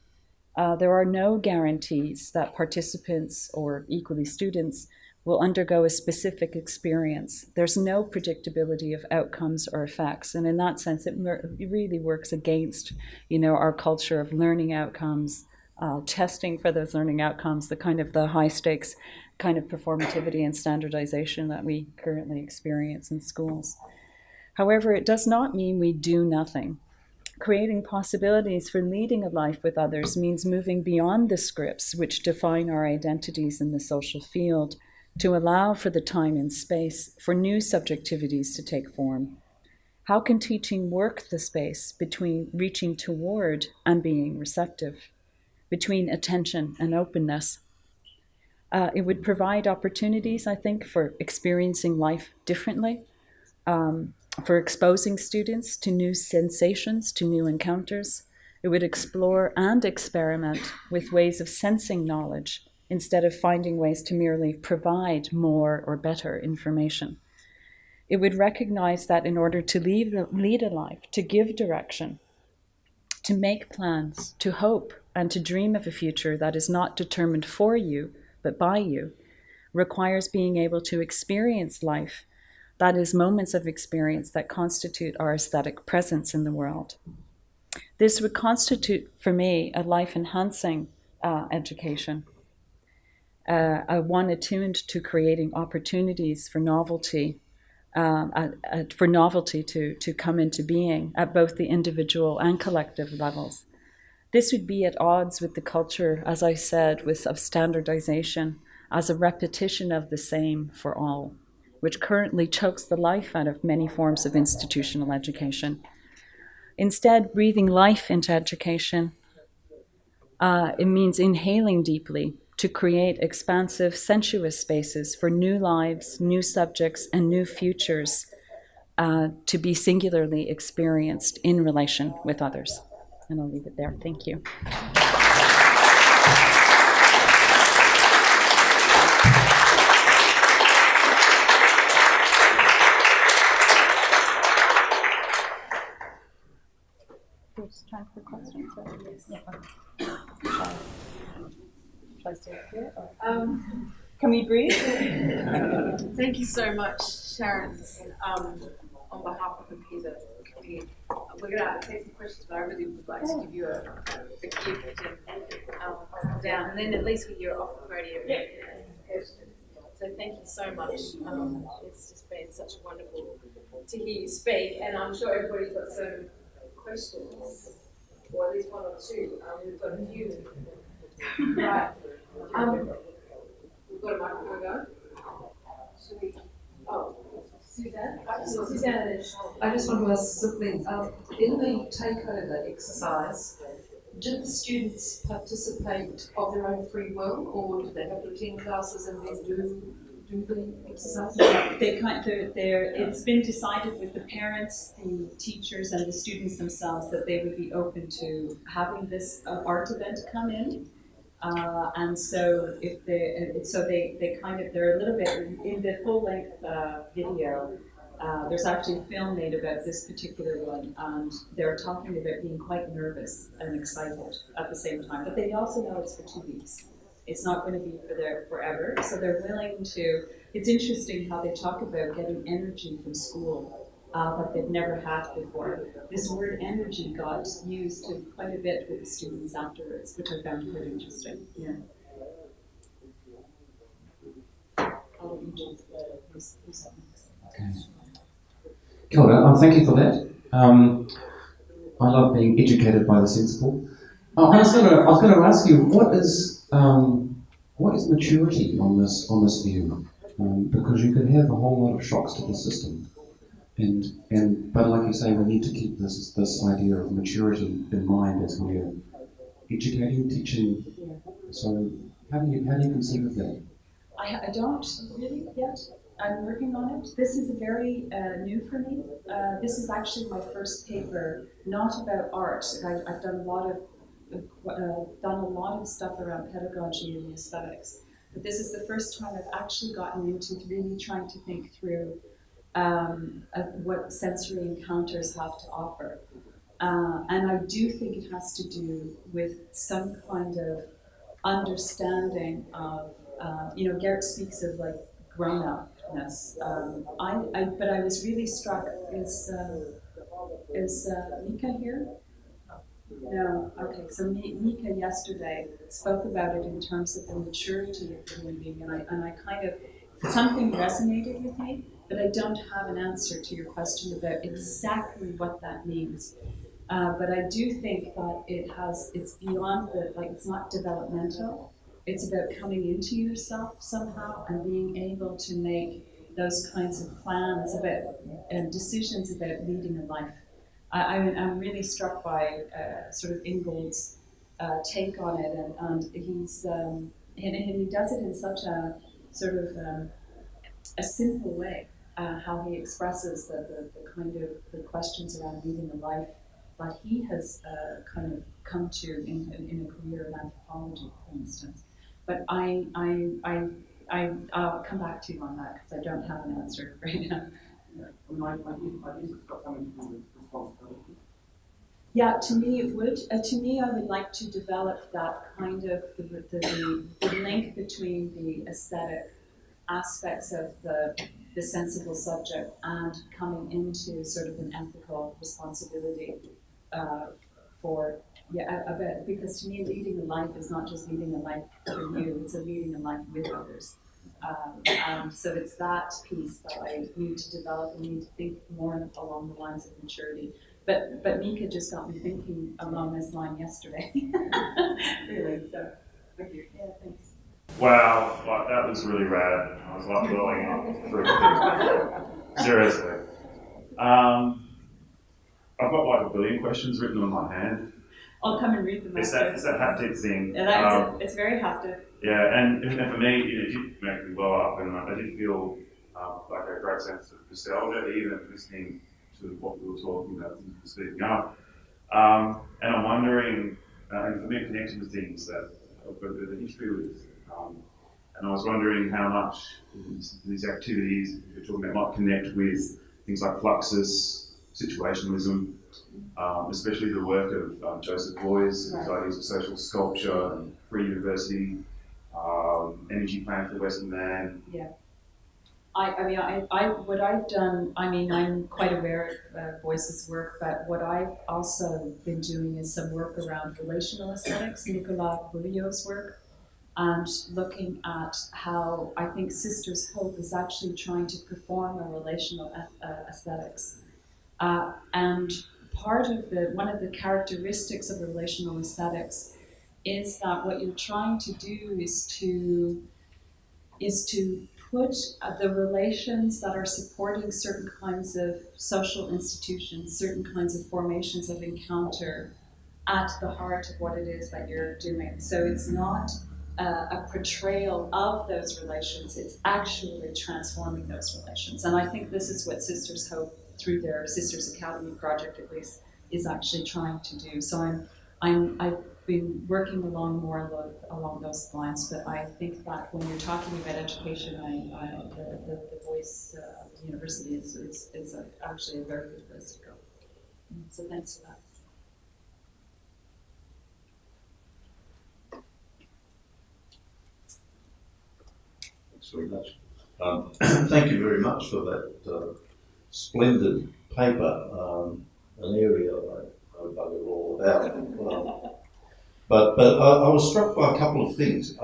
There are no guarantees that participants, or equally students, will undergo a specific experience. There's no predictability of outcomes or effects, and in that sense, it really works against, our culture of learning outcomes, testing for those learning outcomes, the high stakes kind of performativity and standardization that we currently experience in schools. However, it does not mean we do nothing. Creating possibilities for leading a life with others means moving beyond the scripts which define our identities in the social field to allow for the time and space for new subjectivities to take form. How can teaching work the space between reaching toward and being receptive, between attention and openness? It would provide opportunities, I think, for experiencing life differently, for exposing students to new sensations, to new encounters. It would explore and experiment with ways of sensing knowledge instead of finding ways to merely provide more or better information. It would recognize that in order to lead a life, to give direction, to make plans, to hope, and to dream of a future that is not determined for you, but by you, requires being able to experience life. That is, moments of experience that constitute our aesthetic presence in the world. This would constitute, for me, a life-enhancing education, one attuned to creating opportunities for novelty, to come into being at both the individual and collective levels. This would be at odds with the culture, as I said, of standardization as a repetition of the same for all, which currently chokes the life out of many forms of institutional education. Instead, breathing life into education, it means inhaling deeply to create expansive, sensuous spaces for new lives, new subjects, and new futures to be singularly experienced in relation with others. And I'll leave it there. Thank you. There's time for questions. Yeah. Shall I stay up here? Can we breathe? Thank you so much, Sharon. On behalf of the PESA committee, we're going to take some questions, but I really would like to give you a gift and come down, and then at least when you're off the podium, questions. So thank you so much. It's just been such wonderful to hear you speak, and I'm sure everybody's got some questions, or at least one or two. We've got a few. Right. We've got a microphone going. Should we? Oh, Suzanne? Suzanne. I just want to ask something. In the takeover exercise, did the students participate of their own free will, or did they have to attend classes and then do the exercise? It's been decided with the parents, the teachers, and the students themselves that they would be open to having this art event come in. And so if they're a little bit in the full length video. There's actually a film made about this particular one, and they're talking about being quite nervous and excited at the same time. But they also know it's for 2 weeks. It's not going to be forever. So they're willing to. It's interesting how they talk about getting energy from school that they've never had before. This word energy got used quite a bit with the students afterwards, which I found quite interesting. Yeah. I'll let you choose who's up next. Okay. Kia ora. Thank you for that. I love being educated by the sensible. I was going to ask you what is maturity on this view, because you could have a whole lot of shocks to the system, but like you say, we need to keep this idea of maturity in mind as we're educating, teaching. So how do you conceive of that? I don't really yet. I'm working on it. This is very new for me. This is actually my first paper, not about art. I've done a lot of stuff around pedagogy and aesthetics, but this is the first time I've actually gotten into really trying to think through what sensory encounters have to offer. And I do think it has to do with some kind of understanding of, Garrett speaks of like grown-upness. But I was really struck. Is Mika here? No. Okay. So Mika yesterday spoke about it in terms of the maturity of the human being, and I kind of something resonated with me, but I don't have an answer to your question about exactly what that means. But I do think that it's beyond it's not developmental. It's about coming into yourself somehow and being able to make those kinds of plans about and decisions about leading a life. I'm really struck by sort of Ingold's take on it, and he does it in such a sort of a simple way, how he expresses the kind of the questions around leading a life that he has kind of come to in a career in anthropology, for instance. But I'll come back to you on that because I don't have an answer right now. I think it's got something to do with responsibility. Yeah, to me it would. To me, I would like to develop that kind of the link between the aesthetic aspects of the sensible subject and coming into sort of an ethical responsibility for a bit, because to me leading a life is not just leading a life for you, it's leading a life with others. So it's that piece that I need to develop and need to think more along the lines of maturity. But Mika just got me thinking along this line yesterday. Really, so thank you. Yeah, thanks. Wow, that was really rad. I was like blowing up through seriously. I've got like 1 billion questions written on my hand. I'll come and read them. It's that haptic thing. Yeah, it's very haptic. Yeah, and for me, it did make me blow up, and I did feel like a great sense of nostalgia, even listening to what we were talking about, things we were speaking up. And I'm wondering, and for me, connection to things that I've got a bit of a history with. And I was wondering how much these activities you're talking about might connect with things like fluxus, situationalism, especially the work of Joseph Beuys, his ideas of social sculpture and free university, energy plan for the Western man. Yeah. What I've done, I'm quite aware of Beuys's work, but what I've also been doing is some work around relational aesthetics, Nicolas Bourriaud's work, and looking at how I think Sisters Hope is actually trying to perform a relational aesthetics. And one of the characteristics of relational aesthetics is that what you're trying to do is to put the relations that are supporting certain kinds of social institutions, certain kinds of formations of encounter at the heart of what it is that you're doing. So it's not a portrayal of those relations, it's actually transforming those relations. And I think this is what Sisters Hope, through their Sisters Academy project at least, is actually trying to do. So I've been working along those lines, but I think that when you're talking about education, the Voice University is actually a very good place to go. So thanks for that. Thanks very much. Thank you very much for that splendid paper, an area I know bugger all about. But I was struck by a couple of things.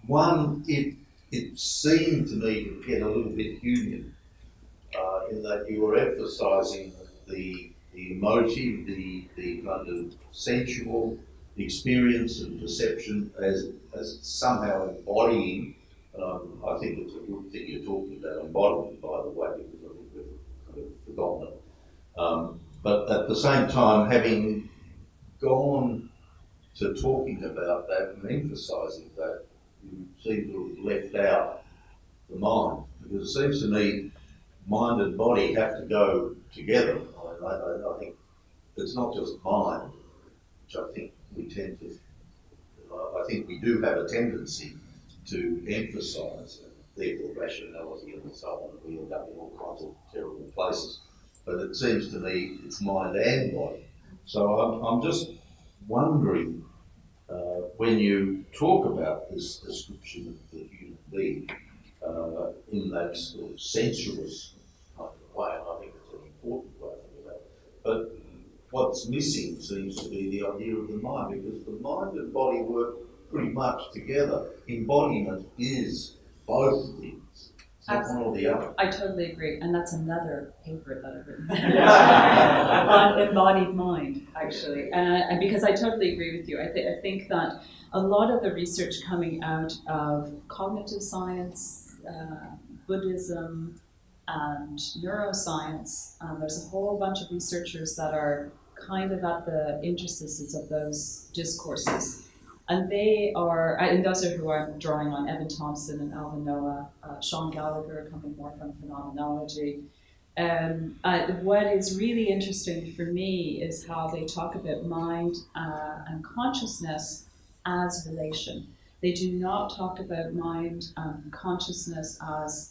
One, it seemed to me to get a little bit Jungian in that you were emphasising the emotive, the kind of sensual experience and perception as somehow embodying. I think it's a good thing you're talking about embodiment, by the way, because I think we've kind of forgotten it. But at the same time, having gone to talking about that and emphasising that, you seem to have left out the mind, because it seems to me mind and body have to go together. I think it's not just mind, which I think we tend to, I think we do have a tendency to emphasise, therefore rationality and so on, and we end up in all kinds of terrible places. But it seems to me it's mind and body. So I'm just wondering, when you talk about this description of the human being in that sort of sensuous kind of way, and I think it's an important way to think about it. But what's missing seems to be the idea of the mind, because the mind and body work pretty much together. Embodiment is both things. It's not one or the other. I totally agree, and that's another paper that I've written on embodied mind, actually. And because I totally agree with you, I think that a lot of the research coming out of cognitive science, Buddhism, and neuroscience, there's a whole bunch of researchers that are kind of at the interstices of those discourses. And they are, and those are who I'm drawing on: Evan Thompson and Alvin Noah, Sean Gallagher, coming more from phenomenology. What is really interesting for me is how they talk about mind and consciousness as relation. They do not talk about mind and consciousness as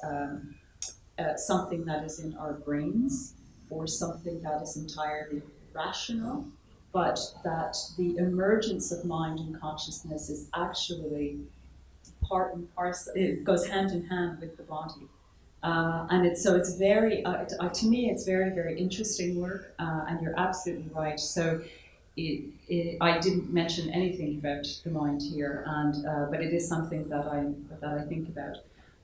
something that is in our brains or something that is entirely rational, but that the emergence of mind and consciousness is actually part and parcel. It goes hand in hand with the body, and it's very to me it's very, very interesting work, and you're absolutely right. So I didn't mention anything about the mind here, and but it is something that I think about,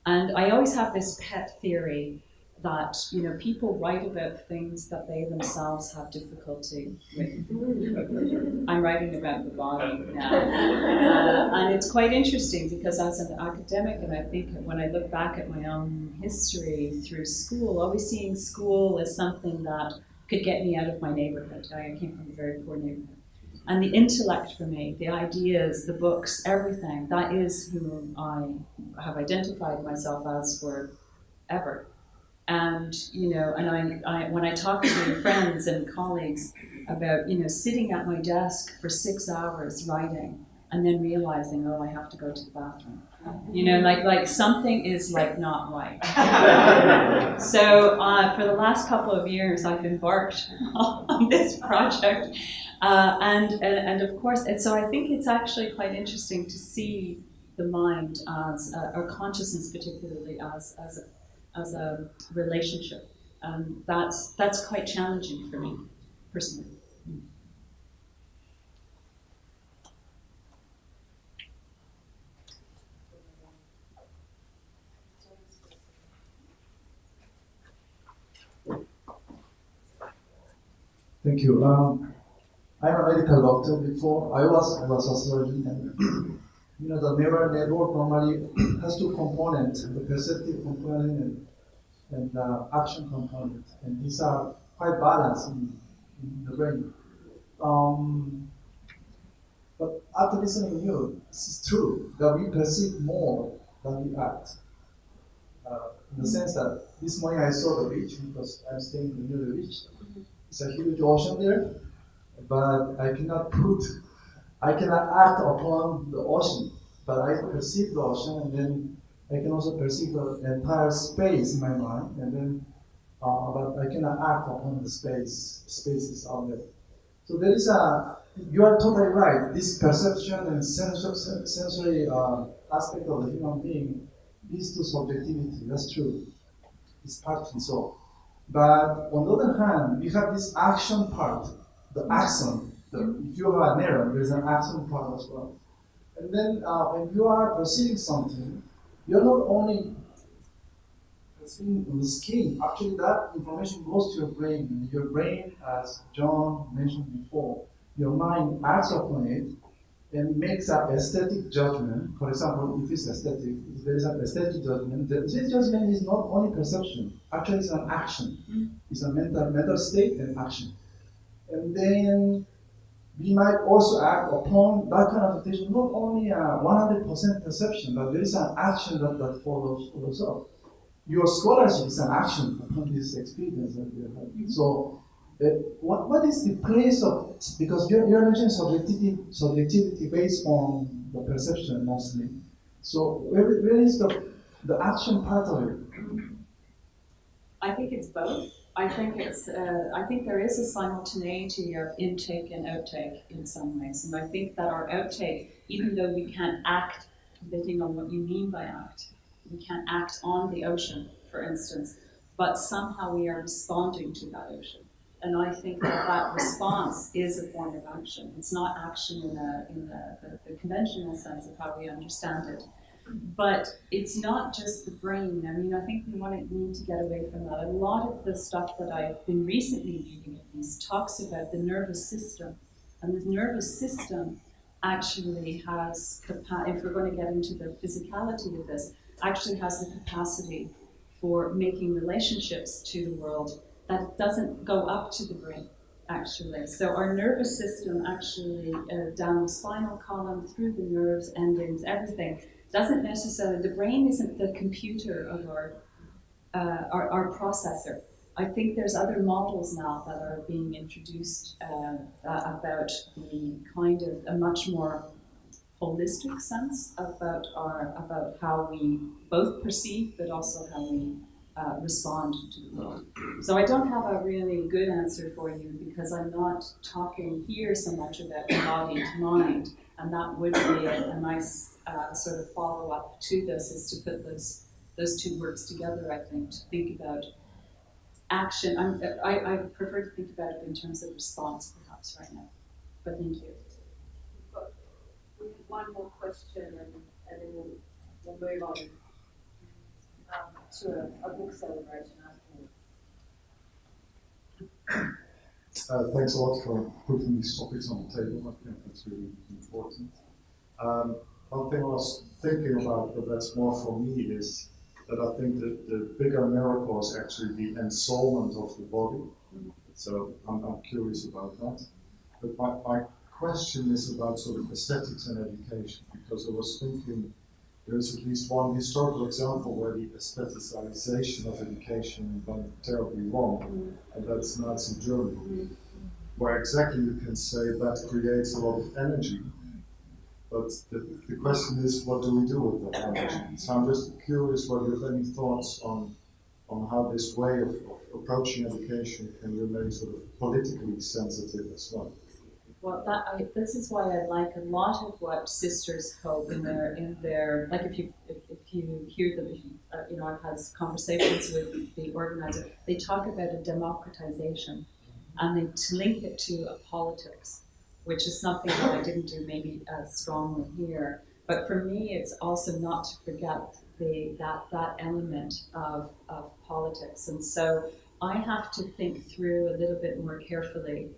and I always have this pet theory that people write about things that they themselves have difficulty with. I'm writing about the body now, and it's quite interesting because as an academic, and I think when I look back at my own history through school, always seeing school as something that could get me out of my neighborhood. I came from a very poor neighborhood. And the intellect for me, the ideas, the books, everything, that is who I have identified myself as forever. And and I when I talk to friends and colleagues about sitting at my desk for 6 hours writing and then realizing, oh, I have to go to the bathroom, like something is like not right. So for the last couple of years I've embarked on this project, and of course, and so I think it's actually quite interesting to see the mind as or consciousness particularly as a relationship, and that's quite challenging for me personally. Thank you. I'm a medical doctor. Before I was a surgeon, and the neural network normally has two components: the perceptive component and the action component, and these are quite balanced in the brain. But after listening to you, it's true that we perceive more than we act. In the sense that this morning I saw the beach because I'm staying near the beach. It's a huge ocean there, but I cannot act upon the ocean, but I perceive the ocean, and then I can also perceive the entire space in my mind, and then, but I cannot act upon the spaces out there. So you are totally right. This perception and sensory aspect of the human being leads to subjectivity. That's true. It's partly so. But on the other hand, we have this action part, the axon. If you have an error, there's an action part as well. And then when you are perceiving something, you're not only perceiving on the skin. Actually, that information goes to your brain. And your brain, as John mentioned before, your mind acts upon it and makes an aesthetic judgment. For example, if it's aesthetic, if there is an aesthetic judgment, this judgment is not only perception. Actually, it's an action. It's a mental state and action. And then we might also act upon that kind of attention, not only a 100% perception, but there is an action that follows up. Your scholarship is an action upon this experience that we are having. So, what is the place of, because you're mentioning subjectivity based on the perception mostly. So, where is the action part of it? I think it's both. I think there is a simultaneity of intake and outtake in some ways, and I think that our outtake, even though we can't act, depending on what you mean by act, we can't act on the ocean, for instance, but somehow we are responding to that ocean, and I think that response is a form of action. It's not action in the conventional sense of how we understand it. But it's not just the brain. I mean, I think we need to get away from that. A lot of the stuff that I've been recently reading, at least, talks about the nervous system. And the nervous system actually has, if we're going to get into the physicality of this, actually has the capacity for making relationships to the world that doesn't go up to the brain, actually. So our nervous system actually, down the spinal column, through the nerves, endings, everything, doesn't necessarily, the brain isn't the computer of our processor. I think there's other models now that are being introduced about the kind of a much more holistic sense about how we both perceive, but also how we respond to the world. So I don't have a really good answer for you because I'm not talking here so much about body to mind, and that would be a nice sort of follow-up to this, is to put those two works together, I think, to think about action. I prefer to think about it in terms of response, perhaps, right now. But thank you. We have one more question, and then we'll move on to a book celebration afterwards. Thanks a lot for putting these topics on the table. I think that's really important. One thing I was thinking about, but that's more for me, is that I think that the bigger miracle is actually the ensoulment of the body. So I'm curious about that. But my question is about sort of aesthetics and education, because I was thinking there's at least one historical example where the aestheticization of education went terribly wrong, and that's Nazi Germany, where exactly you can say that creates a lot of energy. But the question is, what do we do with that energy? So I'm just curious whether you have any thoughts on how this way of approaching education can remain sort of politically sensitive as well. Well, this is why I like a lot of what Sisters Hope in their like if you hear them, I've had conversations with the organizer. They talk about a democratization, and they link it to a politics, which is something that I didn't do maybe as strongly here. But for me, it's also not to forget that element of politics. And so I have to think through a little bit more carefully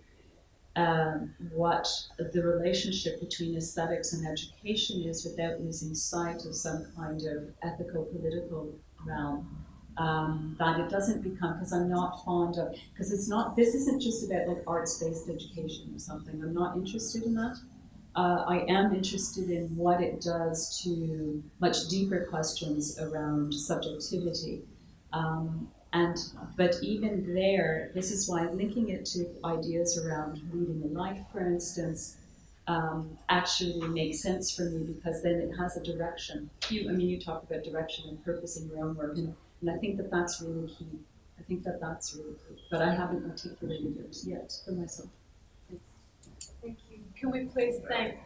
what the relationship between aesthetics and education is without losing sight of some kind of ethical-political realm. That it doesn't become, because I'm not fond of, because this isn't just about like arts-based education or something. I'm not interested in that. I am interested in what it does to much deeper questions around subjectivity. But even there, this is why linking it to ideas around leading a life, for instance, actually makes sense for me, because then it has a direction. You talk about direction and purpose in your own work, and I think that that's really key. I think that that's really key, but I haven't articulated it yet for myself. Thank you. Can we please thank